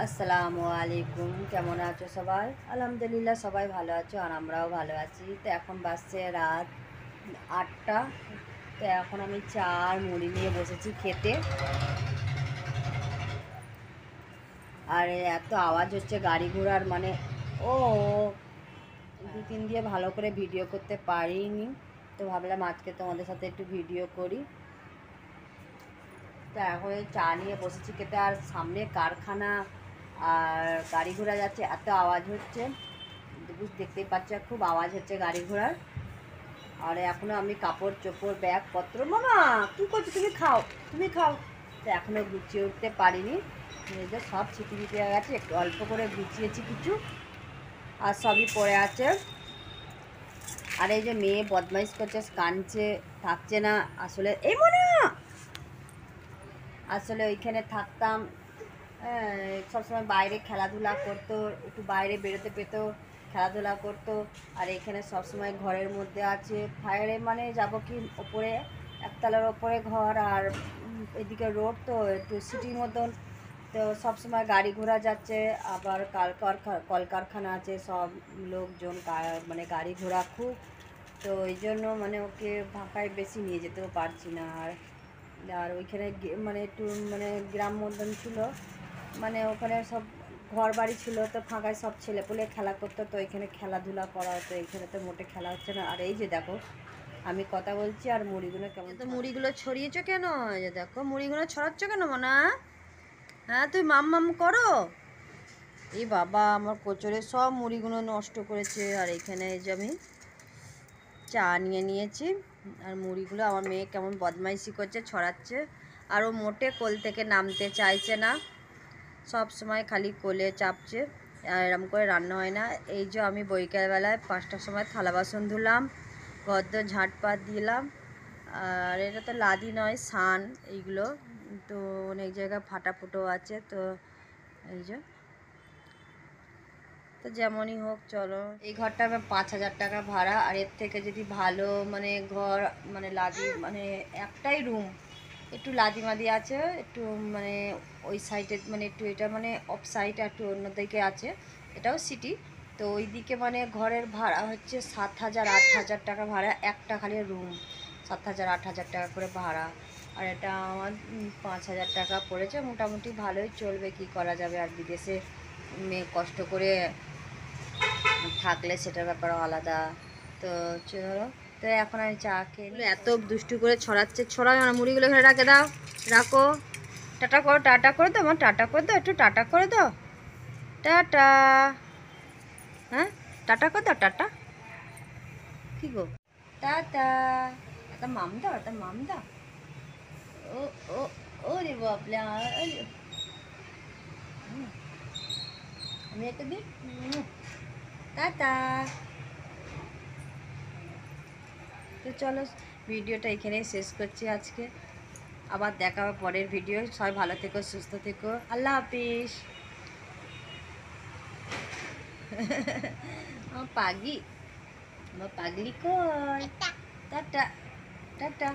আসসালামু আলাইকুম, কেমন আছো সবাই? আলহামদুলিল্লাহ সবাই ভালো আছো আর আমরাও ভালো আছি। তো এখন বাজছে রাত 8টা। তো এখন আমি চা আর মুড়ি নিয়ে বসেছি খেতে। আর এত আওয়াজ হচ্ছে গাড়ি ঘোড়ার, মানে ও 2-3 দিয়ে ভালো করে ভিডিও করতে পারিনি, তো ভাবলাম আজকে তোমাদের সাথে একটু ভিডিও করি। তো এখন এই চা নিয়ে বসেছি খেতে, আর সামনে কারখানা আর গাড়ি ঘোড়া যাচ্ছে, এত আওয়াজ হচ্ছে দেখতেই পাচ্ছ, খুব আওয়াজ হচ্ছে গাড়ি ঘোড়ার। আর এখনো আমি কাপড় চোপড় ব্যাগপত্র, মামা কী করছো, তুমি খাও তুমি খাও, তো এখনো গুছিয়ে উঠতে পারিনি। মেয়েদের সব ছিটিপিটি হয়ে গেছে, একটু অল্প করে গুছিয়েছি কিছু, আর সবই পড়ে আছে। আর এই যে মেয়ে বদমাইশ করছে, কাঁদছে, থাকছে না। আসলে এই মনে আসলে ওইখানে থাকতাম, সবসময় বাইরে খেলাধুলা করতো, একটু বাইরে বেরোতে পেতো, খেলাধুলা করতো। আর এখানে সবসময় ঘরের মধ্যে আছে, বাইরে মানে যাব কি, ওপরে একতলার ওপরে ঘর, আর এদিকে রোড, তো একটু সিটির মতন। তো সবসময় গাড়ি ঘোড়া যাচ্ছে, আবার কলকারখানা আছে, সব লোকজন মানে গাড়ি ঘোড়া খুব। তো এই জন্য মানে ওকে ফাঁকায় বেশি নিয়ে যেতেও পারছি না। আর আর ওইখানে মানে একটু মানে গ্রাম মতন ছিল, মানে ওখানে সব ঘর বাড়ি ছিল, তো ফাঁকায় সব ছেলেপুলে খেলা করতো, তো এখানে খেলাধুলা করা হতো। এখানে তো মোটে খেলা হচ্ছে না। আর এই যে দেখো, আমি কথা বলছি আর মুড়িগুলো কেমন, তো মুড়িগুলো ছড়িয়েছো কেন? এই যে দেখো, মুড়িগুলো ছড়াচ্ছ কেন মোনা? হ্যাঁ, তুই মাম মাম করো। এই বাবা, আমার কোচরে সব মুড়িগুলো নষ্ট করেছে। আর এখানে এই যে আমি চা নিয়ে নিয়েছি, আর মুড়িগুলো আমার মেয়ে কেমন বদমাইশি করছে, ছড়াচ্ছে। আর ও মোটে কোল থেকে নামতে চাইছে না, সব সময় খালি কোলে চাপছে, আর এরম করে রান্না হয় না। এই যে আমি বৈকালবেলায় 5টার সময় থালা বাসন ধুলাম, ঘরদোর ঝাঁটপাট দিলাম। আর এটা তো লাদি নয়, সান এইগুলো, তো অনেক জায়গায় ফাটা ফুটো আছে। তো এই যে, তো যেমনই হোক চলো। এই ঘরটা আমার 5,000 টাকা ভাড়া। আর এর থেকে যদি ভালো মানে ঘর, মানে লাদি, মানে একটাই রুম, একটু লাদি মাদি আছে, একটু মানে ওই সাইডে, মানে একটু এটা মানে অফ সাইড, একটু অন্যদিকে আছে, এটাও সিটি। তো ওই দিকে মানে ঘরের ভাড়া হচ্ছে 7,000-8,000 টাকা ভাড়া, একটা খালি রুম 7,000-8,000 টাকা করে ভাড়া। আর এটা আমার 5,000 টাকা পড়েছে, মোটামুটি ভালোই চলবে, কি করা যাবে। আর বিদেশে মেয়ে কষ্ট করে থাকলে সেটার ব্যাপার আলাদা। তো চলো, তো এখন আমি চা খেয়ে, এত দুষ্টু করে ছড়াচ্ছে, ছড়ানো না, মুড়িগুলো এখানে রাখে দাও, রাখো। টাটা করো, টাটা করে দাও, আমার টাটা করে দাও, একটু টাটা করে দাও, টাটা। হ্যাঁ, টাটা করে দাও, টাটা। কি গো, টাটা। একটা মাম দাও, একটা মাম দাও। ও ও ও রে বাপলে, আমি একটা দিই, টাটা। তো চলো, ভিডিওটা এখানেই শেষ করছি আজকে। আবার দেখা হবে পরের ভিডিও। সবাই ভালো থেকো, সুস্থ থেকো, আল্লাহ হাফিজ। আমার পাগলি, আমার পাগলি কই? Tata, tata.